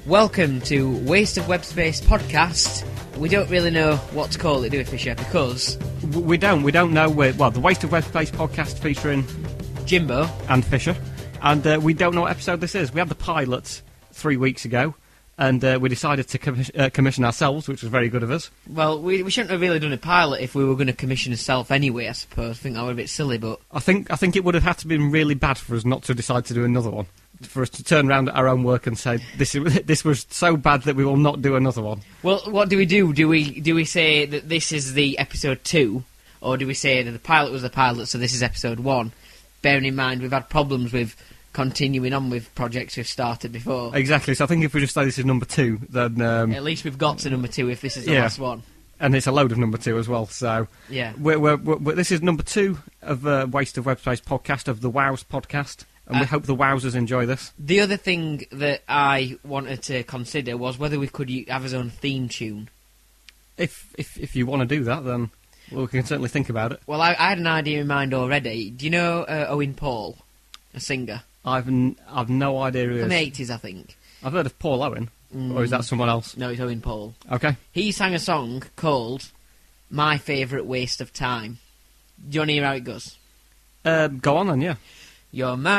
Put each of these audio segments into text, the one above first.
Welcome to Waste of Web Space podcast. We don't really know what to call it, do we, Fisher? Because we don't know. Well, the Waste of Web Space podcast featuring Jimbo and Fisher, and we don't know what episode this is. We had the pilot 3 weeks ago, and we decided to commission ourselves, which was very good of us. Well, we shouldn't have really done a pilot if we were going to commission ourselves anyway, I suppose. I think that would have been a bit silly, but I think it would have had to been really bad for us not to decide to do another one. For us to turn around at our own work and say this was so bad that we will not do another one. Well, what do? Do we say that this is the episode 2, or do we say that the pilot was the pilot, so this is episode 1? Bearing in mind we've had problems with continuing on with projects we've started before. Exactly. So I think if we just say this is number 2, then at least we've got to number 2 if this is the last one. And it's a load of number 2 as well. So yeah, this is number 2 of Waste of Web Space podcast, of the WOWS podcast. And we hope the Wowsers enjoy this. The other thing that I wanted to consider was whether we could have his own theme tune. If you want to do that, then we can certainly think about it. Well, I had an idea in mind already. Do you know Owen Paul, a singer? I've no idea who he is. From the 80s, I think. I've heard of Paul Owen, or is that someone else? No, it's Owen Paul. Okay. He sang a song called My Favourite Waste of Time. Do you want to hear how it goes? Go on then, yeah. You're mine,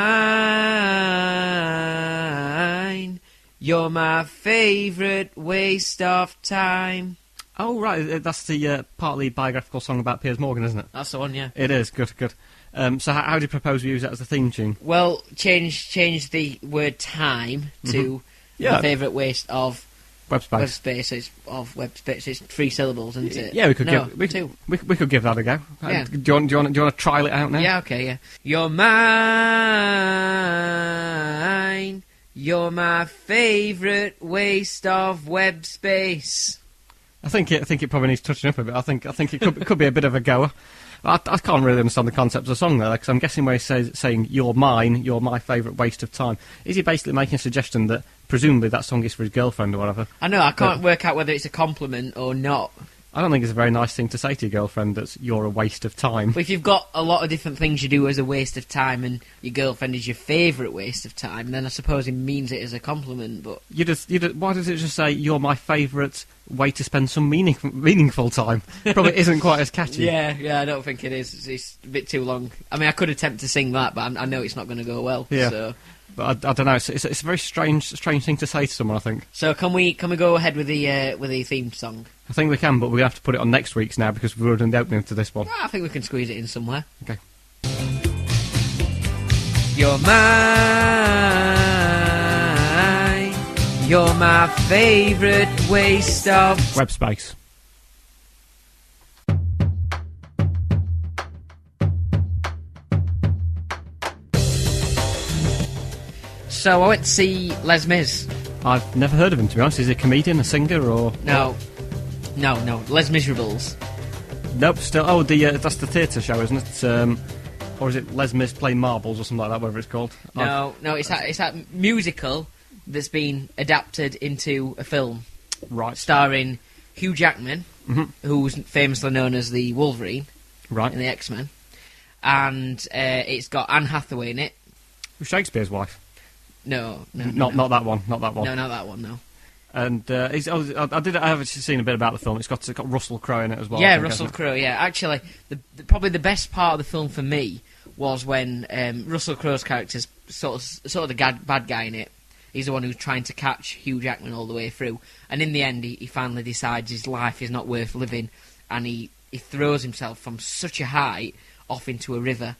you're my favourite waste of time. Oh, right, that's the partly biographical song about Piers Morgan, isn't it? That's the one, yeah. It is, good. So how do you propose we use that as a theme tune? Well, change the word time to my favourite waste of web space. Web space is of web space. It's 3 syllables, isn't it? Yeah, we could 2. We could give that a go. Yeah. Do you want to trial it out now? Yeah, okay, yeah. You're mine. You're my favourite waste of web space. I think it probably needs touching up a bit. I think it could be a bit of a goer. I can't really understand the concept of the song there, because I'm guessing where he's saying "you're mine, you're my favourite waste of time." Is he basically making a suggestion that presumably that song is for his girlfriend or whatever? I know, I can't work out whether it's a compliment or not. I don't think it's a very nice thing to say to your girlfriend that you're a waste of time. But if you've got a lot of different things you do as a waste of time, and your girlfriend is your favourite waste of time, then I suppose he means it as a compliment. But why does it just say you're my favourite way to spend some meaningful time? Probably isn't quite as catchy. Yeah, I don't think it is. It's a bit too long. I mean, I could attempt to sing that, but I know it's not going to go well. Yeah. So. But I don't know. It's a very strange thing to say to someone, I think. So can we go ahead with the theme song? I think we can, but we have to put it on next week's now because we've already done the opening to this one. I think we can squeeze it in somewhere. Okay. You're mine. You're my favourite waste of web space. So I went to see Les Mis. I've never heard of him, to be honest. Is he a comedian, a singer, or...? No. Les Miserables. Nope, still... Oh, that's the theatre show, isn't it? Or is it Les Mis playing marbles or something like that, whatever it's called? No, it's that musical that's been adapted into a film. Right. Starring Hugh Jackman, who's famously known as the Wolverine. Right. In the X-Men. And it's got Anne Hathaway in it. Shakespeare's wife. No. Not that one. Not that one. No, not that one. No. And I have seen a bit about the film. It's got Russell Crowe in it as well. Yeah, Russell Crowe. Yeah, actually, probably the best part of the film for me was when Russell Crowe's character's sort of the bad guy in it. He's the one who's trying to catch Hugh Jackman all the way through, and in the end, he finally decides his life is not worth living, and he throws himself from such a height off into a river.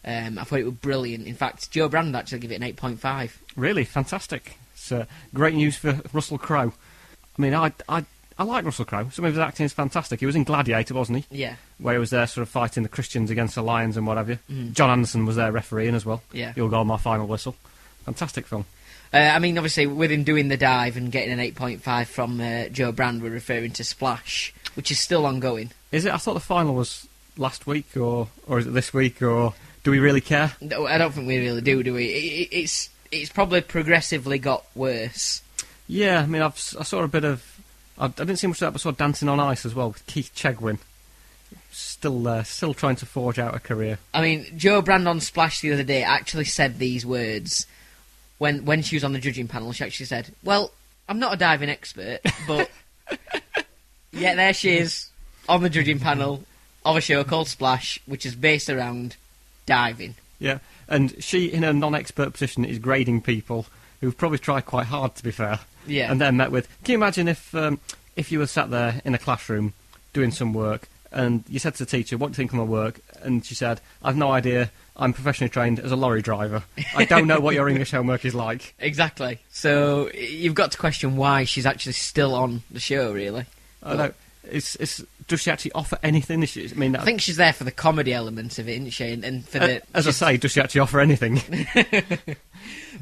I thought it was brilliant. In fact, Joe Brand actually gave it an 8.5. Really? Fantastic. It's great news for Russell Crowe. I mean, I like Russell Crowe. Some of his acting is fantastic. He was in Gladiator, wasn't he? Yeah. Where he was there sort of fighting the Christians against the lions and what have you. John Anderson was there refereeing as well. Yeah. You'll go on my final whistle. Fantastic film. I mean, obviously, with him doing the dive and getting an 8.5 from Joe Brand, we're referring to Splash, which is still ongoing. Is it? I thought the final was last week, or is it this week, or... Do we really care? No, I don't think we really do we? It's probably progressively got worse. Yeah, I mean, I saw a bit of... I didn't see much of that, but I saw Dancing on Ice as well, with Keith Chegwin. Still trying to forge out a career. I mean, Joe Brand on Splash the other day actually said these words. When she was on the judging panel, she actually said, well, I'm not a diving expert, but yeah, there she is on the judging panel of a show called Splash, which is based around diving. Yeah, and she, in a non-expert position, is grading people who've probably tried quite hard, to be fair. Yeah. And then met with... Can you imagine if you were sat there in a classroom doing some work and you said to the teacher, what do you think of my work? And she said, I've no idea. I'm professionally trained as a lorry driver. I don't know what your English homework is like. Exactly. So you've got to question why she's actually still on the show, really. I know. Does she actually offer anything? I think she's there for the comedy element of it, isn't she? And for the... As I say, does she actually offer anything?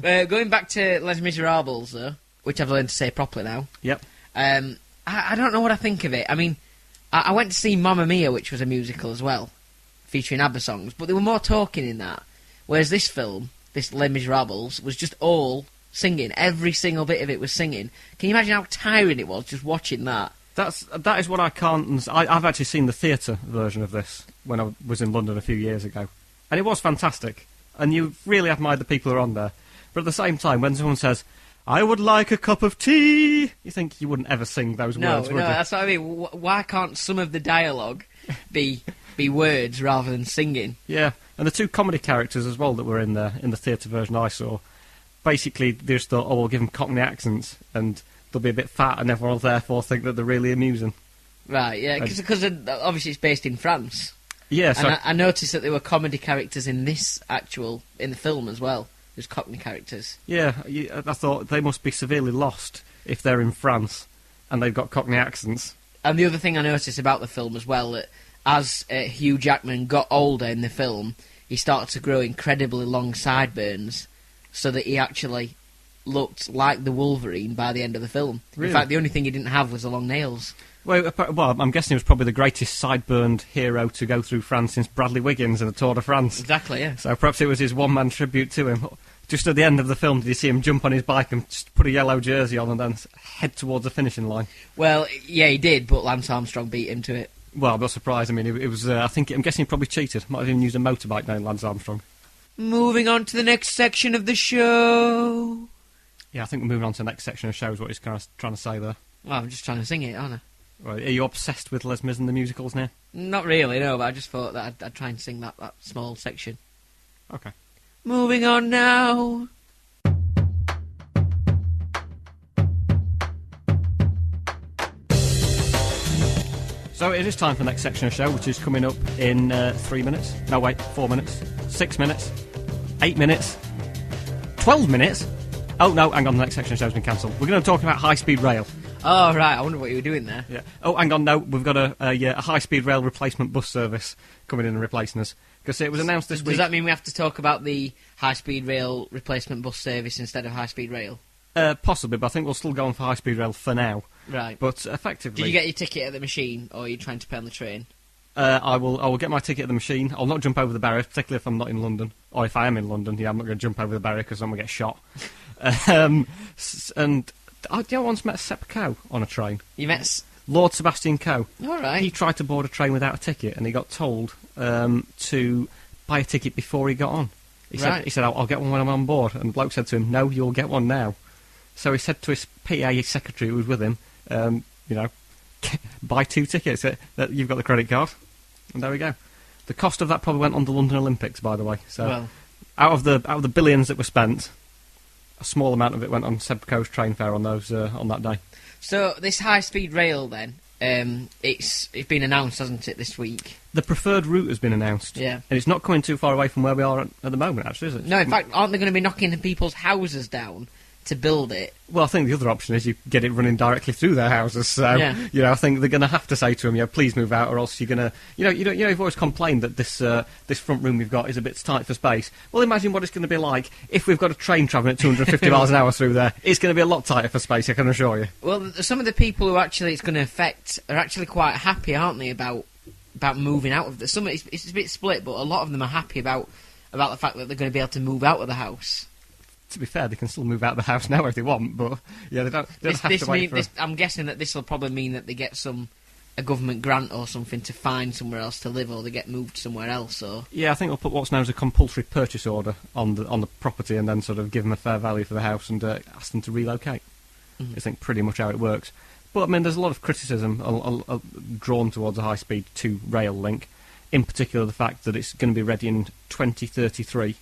Going back to Les Miserables, though, which I've learned to say properly now. Yep. I don't know what I think of it. I mean, I went to see Mamma Mia, which was a musical as well, featuring ABBA songs, but there were more talking in that. Whereas this film, this Les Miserables, was just all singing. Every single bit of it was singing. Can you imagine how tiring it was just watching that? That is what I can't... I've actually seen the theatre version of this when I was in London a few years ago. And it was fantastic. And you really admired the people who are on there. But at the same time, when someone says, I would like a cup of tea, you think you wouldn't ever sing those words, would you? No, that's what I mean. Why can't some of the dialogue be words rather than singing? Yeah, and the two comedy characters as well that were in the theatre version I saw, basically they just thought, we'll give them Cockney accents, and they'll be a bit fat, and everyone will therefore think that they're really amusing. Right, yeah, because obviously it's based in France. Yeah, so... And I noticed that there were comedy characters in the film as well. There's Cockney characters. Yeah, I thought they must be severely lost if they're in France and they've got Cockney accents. And the other thing I noticed about the film as well, that as Hugh Jackman got older in the film, he started to grow incredibly long sideburns, so that he actually looked like the Wolverine by the end of the film. Really? In fact, the only thing he didn't have was the long nails. Well, I'm guessing he was probably the greatest sideburned hero to go through France since Bradley Wiggins in the Tour de France. Exactly, yeah. So perhaps it was his one-man tribute to him. Just at the end of the film, did you see him jump on his bike and just put a yellow jersey on and then head towards the finishing line? Well, yeah, he did, but Lance Armstrong beat him to it. Well, I'm not surprised. I mean, it was... I'm guessing he probably cheated. Might have even used a motorbike knowing Lance Armstrong. Moving on to the next section of the show. Yeah, I think we're moving on to the next section of shows, what he's kind of trying to say there. Well, I'm just trying to sing it, aren't I? Right, are you obsessed with Les Mis and the musicals now? Not really, no, but I just thought that I'd try and sing that small section. Okay. Moving on now. So it is time for the next section of the show, which is coming up in 3 minutes. No, wait, 4 minutes. 6 minutes. 8 minutes. 12 minutes? Oh, no, hang on, the next section of the show has been cancelled. We're going to talk about high-speed rail. Oh, right, I wonder what you were doing there. Yeah. Oh, hang on, no, we've got a high-speed rail replacement bus service coming in and replacing us. Because it was announced this week... Does that mean we have to talk about the high-speed rail replacement bus service instead of high-speed rail? Possibly, but I think we'll still go on for high-speed rail for now. Right. But effectively... Did you get your ticket at the machine, or are you trying to pay on the train? I will get my ticket at the machine. I'll not jump over the barrier, particularly if I'm not in London. Or if I am in London, I'm not going to jump over the barrier because I'm going to get shot. And I once met Sepp Coe on a train. You met... Lord Sebastian Coe. All right. He tried to board a train without a ticket, and he got told to buy a ticket before he got on. He said, I'll get one when I'm on board. And the bloke said to him, no, you'll get one now. So he said to his PA secretary who was with him, buy 2 tickets. You've got the credit card. And there we go. The cost of that probably went on the London Olympics, by the way. So well, out of the billions that were spent, a small amount of it went on Seb Coe's train fare on those on that day. So this high-speed rail, then, it's been announced, hasn't it, this week? The preferred route has been announced. Yeah. And it's not coming too far away from where we are at the moment, actually, is it? No, in fact, aren't they going to be knocking people's houses down to build it? Well, I think the other option is you get it running directly through their houses. So, yeah. I think they're going to have to say to them, please move out, or else you're going to, you've always complained that this front room we've got is a bit tight for space. Well, imagine what it's going to be like if we've got a train travelling at 250 miles an hour through there. It's going to be a lot tighter for space, I can assure you. Well, some of the people who actually it's going to affect are actually quite happy, aren't they, about moving out of this? It's a bit split, but a lot of them are happy about the fact that they're going to be able to move out of the house. To be fair, they can still move out of the house now if they want, but they don't have to wait for... I'm guessing that this will probably mean that they get a government grant or something to find somewhere else to live, or they get moved somewhere else. Or yeah, I think they'll put what's known as a compulsory purchase order on the property, and then sort of give them a fair value for the house and ask them to relocate. I think pretty much how it works. But I mean, there's a lot of criticism drawn towards a high-speed 2 rail link. In particular, the fact that it's going to be ready in 2033,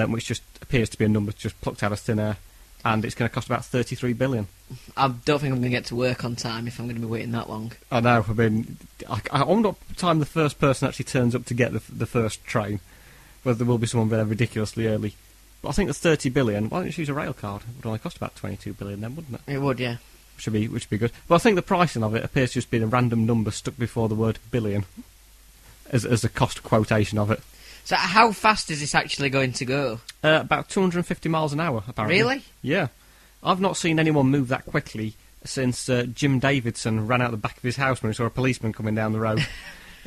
which just appears to be a number just plucked out of thin air, and it's going to cost about $33 billion. I don't think I'm going to get to work on time if I'm going to be waiting that long. I know. I mean, I wonder what time the first person actually turns up to get the first train. Whether there will be someone there ridiculously early. But I think the $30 billion. Why don't you use a rail card? It would only cost about $22 billion then, wouldn't it? It would, yeah. Which would be good. But I think the pricing of it appears to just be a random number stuck before the word billion as a cost quotation of it. So how fast is this actually going to go? About 250 miles an hour, apparently. Really? Yeah. I've not seen anyone move that quickly since Jim Davidson ran out the back of his house when he saw a policeman coming down the road.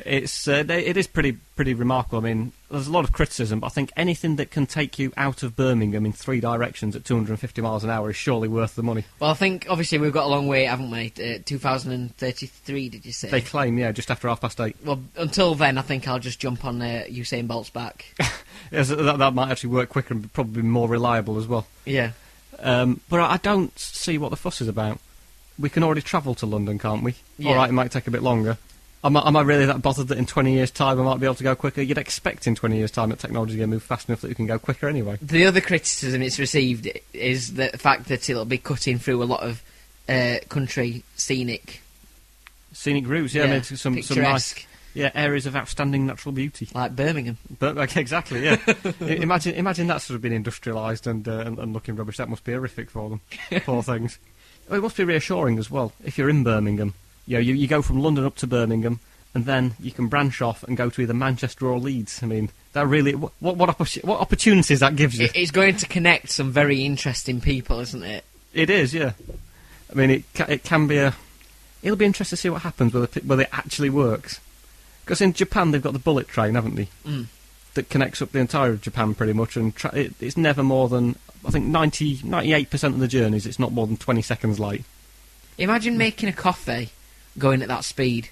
It is pretty remarkable. I mean, there's a lot of criticism, but I think anything that can take you out of Birmingham in 3 directions at 250 miles an hour is surely worth the money. Well, I think, obviously, we've got a long way, haven't we? 2033, did you say? They claim, yeah, just after 8:30. Well, until then, I think I'll just jump on Usain Bolt's back. Yes, that might actually work quicker and probably be more reliable as well. Yeah. But I don't see what the fuss is about. We can already travel to London, can't we? Yeah. All right, it might take a bit longer. Am I really that bothered that in 20 years' time I might be able to go quicker? You'd expect in 20 years' time that technology is going to move fast enough that you can go quicker anyway. The other criticism it's received is the fact that it'll be cutting through a lot of country scenic routes, yeah. I mean, some nice areas of outstanding natural beauty. Like Birmingham. Exactly, yeah. Imagine that sort of being industrialised and looking rubbish. That must be horrific for them. Poor things. It must be reassuring as well, if you're in Birmingham. You go from London up to Birmingham, and then you can branch off and go to either Manchester or Leeds. I mean, that really what opportunities that gives you. It's going to connect some very interesting people, isn't it? It is, yeah. I mean, it can be it'll be interesting to see what happens whether it actually works. Because in Japan they've got the bullet train, haven't they? Mm. That connects up the entire of Japan pretty much, and it's never more than, I think 98% of the journeys it's not more than 20 seconds late. Imagine making a coffee going at that speed.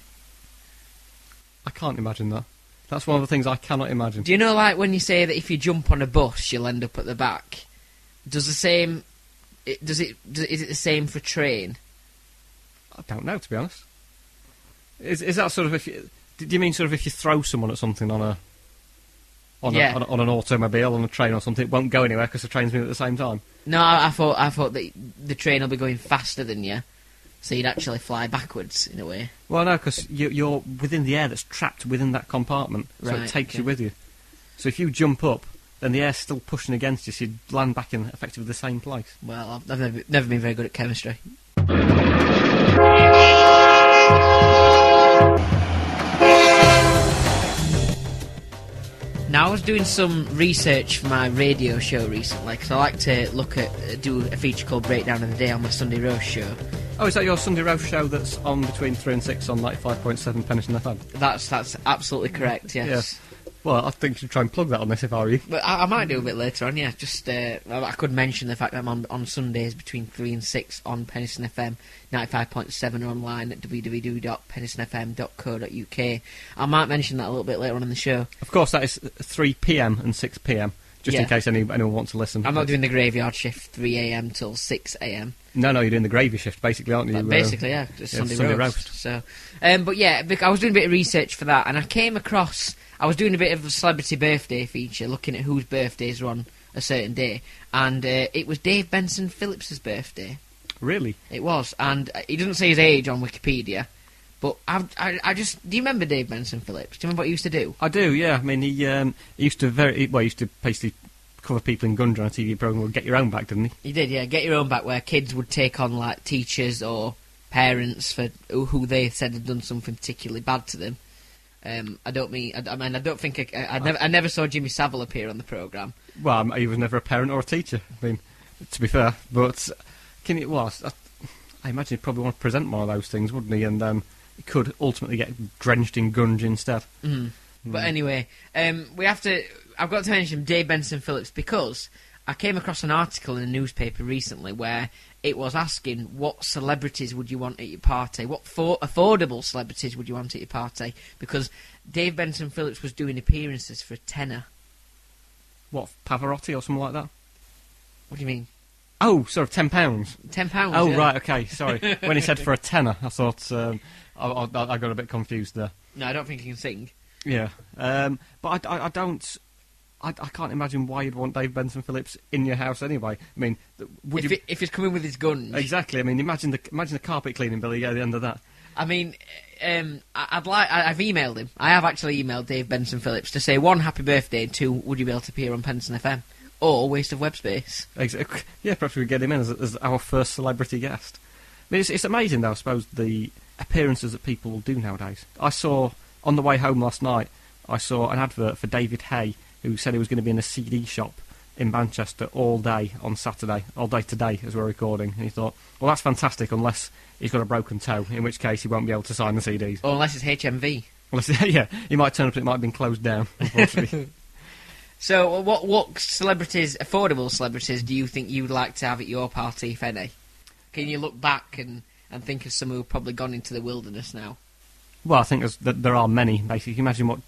I can't imagine that. That's one of the things I cannot imagine. Do you know, like, when you say that if you jump on a bus, you'll end up at the back? Is it the same for train? I don't know, to be honest. Is that sort of do you mean sort of if you throw someone at something on an automobile, on a train or something, it won't go anywhere because the train's moving at the same time? No, I thought that the train will be going faster than you. So you'd actually fly backwards, in a way. Well, no, because you're within the air that's trapped within that compartment, so it takes you with you. So if you jump up, then the air's still pushing against you, so you land back in effectively the same place. Well, I've never been very good at chemistry. Now, I was doing some research for my radio show recently, because I like to do a feature called Breakdown of the Day on my Sunday Roast show. Oh, is that your Sunday Roast show that's on between 3 and 6 on 95.7 Penistone FM? That's absolutely correct, yes. Yes. Well, I think you should try and plug that on this if I were you. But I might do a bit later on, yeah. Just I could mention the fact that I'm on Sundays between 3 and 6 on Penistone FM, 95.7 online at www.penistonefm.co.uk. I might mention that a little bit later on in the show. Of course, that is 3 p.m. and 6 p.m, just in case anyone wants to listen. I'm not doing the graveyard shift, 3 a.m. till 6 a.m. No, you're doing the gravy shift, basically, aren't you? Basically, yeah. Just Sunday roast. So, but yeah, I was doing a bit of research for that, and I came across... I was doing a bit of a celebrity birthday feature, looking at whose birthdays were on a certain day, and it was Dave Benson Phillips's birthday. Really? It was, and he doesn't say his age on Wikipedia, but I just... Do you remember Dave Benson Phillips? Do you remember what he used to do? I do, yeah. I mean, he used to basically cover people in Gundra on a TV programme called Get Your Own Back, didn't he? He did, yeah. Get Your Own Back, where kids would take on, like, teachers or parents for who they said had done something particularly bad to them. I never saw Jimmy Savile appear on the programme. Well, he was never a parent or a teacher, I mean, to be fair. But I imagine he'd probably want to present one of those things, wouldn't he? And he could ultimately get drenched in gunge instead. Mm. But anyway, I've got to mention Dave Benson Phillips because I came across an article in a newspaper recently where it was asking what celebrities would you want at your party, what affordable celebrities would you want at your party, because Dave Benson Phillips was doing appearances for a tenner. What, Pavarotti or something like that? What do you mean? Oh, sorry, £10. £10. Oh, yeah. right, okay, sorry. When he said for a tenner, I thought I got a bit confused there. No, I don't think he can sing. Yeah, but I don't. I can't imagine why you'd want Dave Benson Phillips in your house anyway. I mean, If he's coming with his guns. Exactly. I mean, imagine the carpet cleaning bill you get at the end of that. I mean, I've emailed him. I have actually emailed Dave Benson Phillips to say, 1, happy birthday, and 2, would you be able to appear on Penson FM? Or waste of web space. Exactly. Yeah, perhaps we could get him in as our first celebrity guest. I mean, it's amazing, though, I suppose, the appearances that people will do nowadays. I saw, on the way home last night, I saw an advert for David Hay, who said he was going to be in a CD shop in Manchester all day on Saturday, all day today as we're recording. And he thought, well, that's fantastic, unless he's got a broken toe, in which case he won't be able to sign the CDs. Or unless it's HMV. Yeah, he might turn up and it might have been closed down, unfortunately. So, what celebrities, affordable celebrities, do you think you'd like to have at your party, if any? Can you look back and think of some who have probably gone into the wilderness now? Well, I think there are many, basically. Can you imagine what...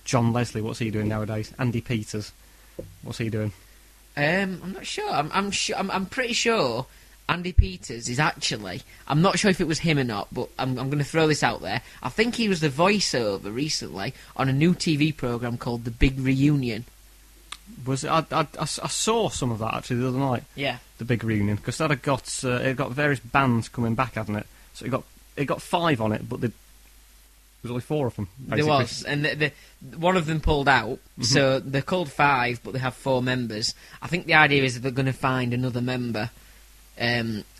John Leslie, what's he doing nowadays? Andy Peters, what's he doing? I'm not sure. I'm pretty sure Andy Peters is actually... I'm not sure if it was him or not, but I'm going to throw this out there. I think he was the voiceover recently on a new TV programme called The Big Reunion. Was it? I saw some of that actually the other night. Yeah. The Big Reunion, because that had got it got various bands coming back, hadn't it? So it got 5 on it, but there was only 4 of them. Basically. There was, and one of them pulled out. Mm-hmm. So they're called 5, but they have 4 members. I think the idea is that they're going to find another member.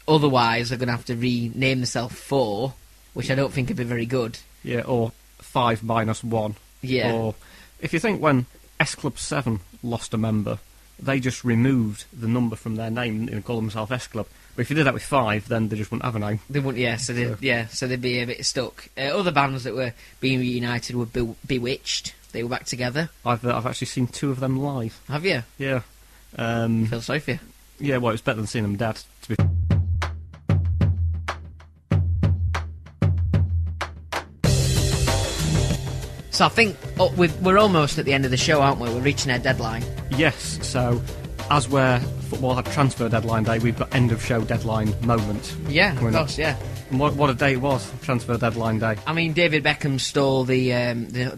Otherwise, they're going to have to rename themselves 4, which I don't think would be very good. Yeah, or 5 minus 1. Yeah. Or if you think when S Club 7 lost a member, they just removed the number from their name and called themselves S Club. But if you did that with 5, then they just wouldn't have a name. They wouldn't, yeah. So they'd be a bit stuck. Other bands that were being reunited were Bewitched. They were back together. I've actually seen 2 of them live. Have you? Yeah. I feel sorry for you. Yeah, well, it's better than seeing them dead, to be. So I think we're almost at the end of the show, aren't we? We're reaching our deadline. Yes, so as where football had transfer deadline day, we've got end of show deadline moment. Yeah, of course, yeah. And what a day it was, transfer deadline day. I mean, David Beckham stole the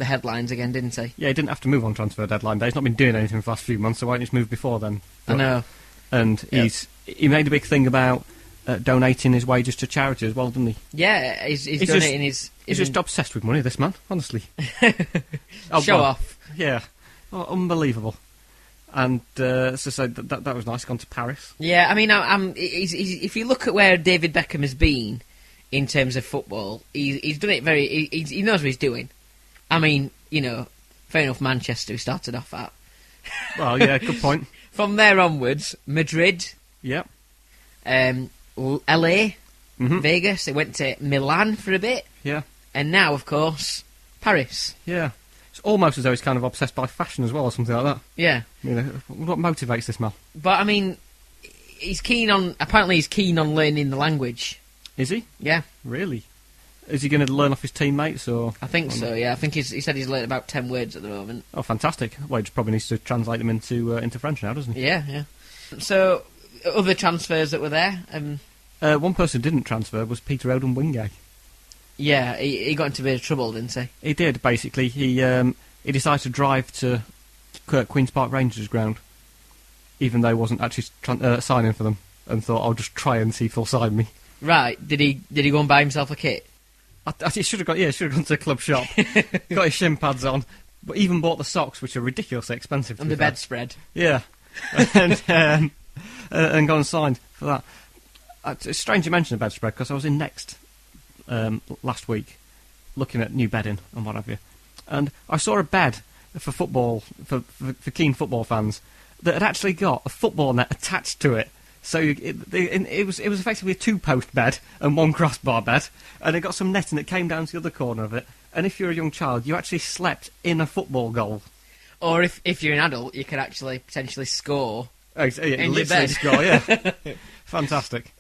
headlines again, didn't he? Yeah, he didn't have to move on transfer deadline day. He's not been doing anything for the last few months, so why didn't he just move before then? I know. And he made a big thing about donating his wages to charity as well, didn't he? Yeah, he's donating his... He's just obsessed with money, this man, honestly. Show off. Yeah. Oh, unbelievable. And that was nice, gone to Paris. Yeah, I mean, if you look at where David Beckham has been in terms of football, he's done it very... He knows what he's doing. I mean, fair enough, Manchester, he started off at. Well, yeah, good point. From there onwards, Madrid. Yep. LA, Vegas. They went to Milan for a bit. Yeah. And now, of course, Paris. Yeah. It's almost as though he's kind of obsessed by fashion as well, or something like that. Yeah. What motivates this man? But, I mean, apparently he's keen on learning the language. Is he? Yeah. Really? Is he going to learn off his teammates, or...? I think so, yeah. I think he said he's learned about 10 words at the moment. Oh, fantastic. Well, he just probably needs to translate them into French now, doesn't he? Yeah, yeah. So, other transfers that were there... one person who didn't transfer was Peter Odom-Wingate. Yeah, he got into a bit of trouble, didn't he? He did, basically. He decided to drive to Queen's Park Rangers ground, even though he wasn't actually signing for them, and thought, I'll just try and see if they'll sign me. Right. Did he go and buy himself a kit? He should have gone to the club shop, got his shin pads on, but even bought the socks, which are ridiculously expensive. And the bedspread. Yeah. and gone and signed for that. It's strange you mention the bedspread, because I was in Next last week, looking at new bedding and what have you, and I saw a bed for football, for keen football fans, that had actually got a football net attached to it. So it was effectively a 2-post bed and 1 crossbar bed, and it got some netting that came down to the other corner of it. And if you're a young child, you actually slept in a football goal. Or if you're an adult, you could actually potentially score in your bed. Score, yeah. Fantastic.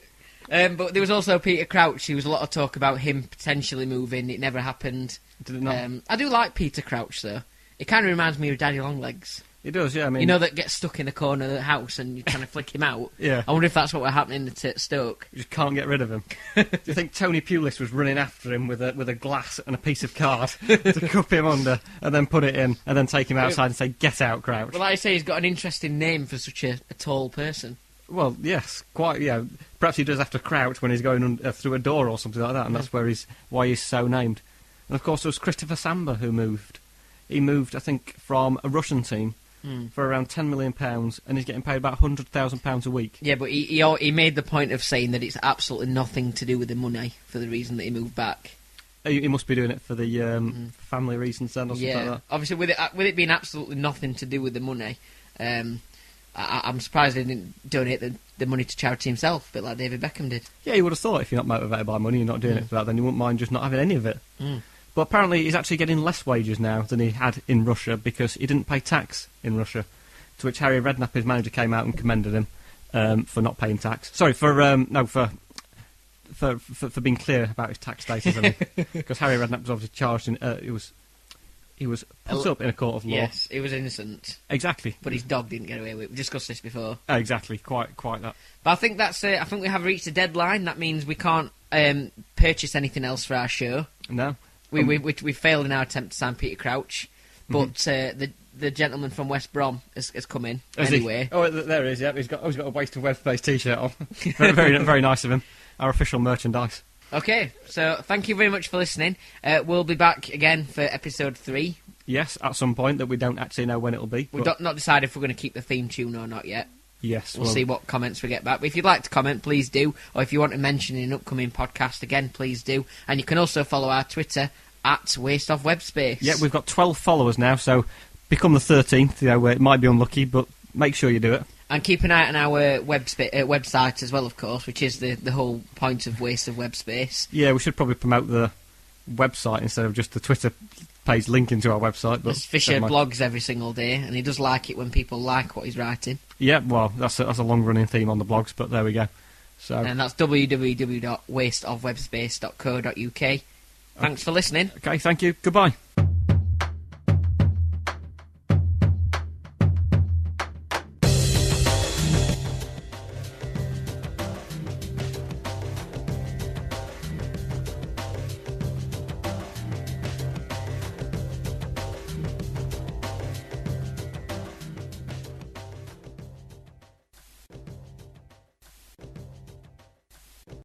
But there was also Peter Crouch. There was a lot of talk about him potentially moving. It never happened. Did it not? I do like Peter Crouch, though. It kind of reminds me of Daddy Longlegs. He does, yeah. I mean, You know that gets stuck in the corner of the house and you're trying to flick him out? Yeah. I wonder if that's what were happening at Stoke. you just can't get rid of him. Do you think Tony Pulis was running after him with a glass and a piece of card to cup him under and then put it in and then take him outside and say, "Get out, Crouch"? Well, like I say, he's got an interesting name for such a tall person. Well, yes, quite. Yeah, perhaps he does have to crouch when he's going through a door or something like that, and that's why he's so named. And of course, there was Christopher Samba who moved. He moved, I think, from a Russian team for around £10 million, and he's getting paid about £100,000 a week. Yeah, but he made the point of saying that it's absolutely nothing to do with the money for the reason that he moved back. He must be doing it for the family reasons then, or something like that. Obviously, with it being absolutely nothing to do with the money, I'm surprised he didn't donate the money to charity himself, a bit like David Beckham did. Yeah, you would have thought if you're not motivated by money, you're not doing it for that, then you wouldn't mind just not having any of it. But apparently he's actually getting less wages now than he had in Russia because he didn't pay tax in Russia. To which Harry Redknapp, his manager, came out and commended him for not paying tax. Sorry, for being clear about his tax status. I mean, because Harry Redknapp was obviously charged in he was put up in a court of law. Yes, he was innocent. Exactly. But his dog didn't get away with it. We've discussed this before. Exactly, quite that. But I think that's I think we have reached a deadline. That means we can't purchase anything else for our show. No. We failed in our attempt to sign Peter Crouch, but the gentleman from West Brom has come in anyway. Oh, there he is. Yeah, he's got a Waste of Web Space T-shirt on. very, very, very nice of him. Our official merchandise. Okay, so thank you very much for listening. We'll be back again for episode 3. Yes, at some point that we don't actually know when it'll be. We've not decided if we're going to keep the theme tune or not yet. Yes, we'll see what comments we get back. But if you'd like to comment, please do. Or if you want to mention an upcoming podcast again, please do. And you can also follow our Twitter at Waste of Web Space. Yeah, we've got 12 followers now, so become the 13th. You know, it might be unlucky, but make sure you do it. And keep an eye on our website as well, of course, which is the whole point of Waste of Web Space. Yeah, we should probably promote the website instead of just the Twitter page linking to our website. But Fisher blogs every single day, and he does like it when people like what he's writing. Yeah, well, that's a long-running theme on the blogs, but there we go. So, and that's www.wasteofwebspace.co.uk. Thanks for listening. Okay, thank you. Goodbye.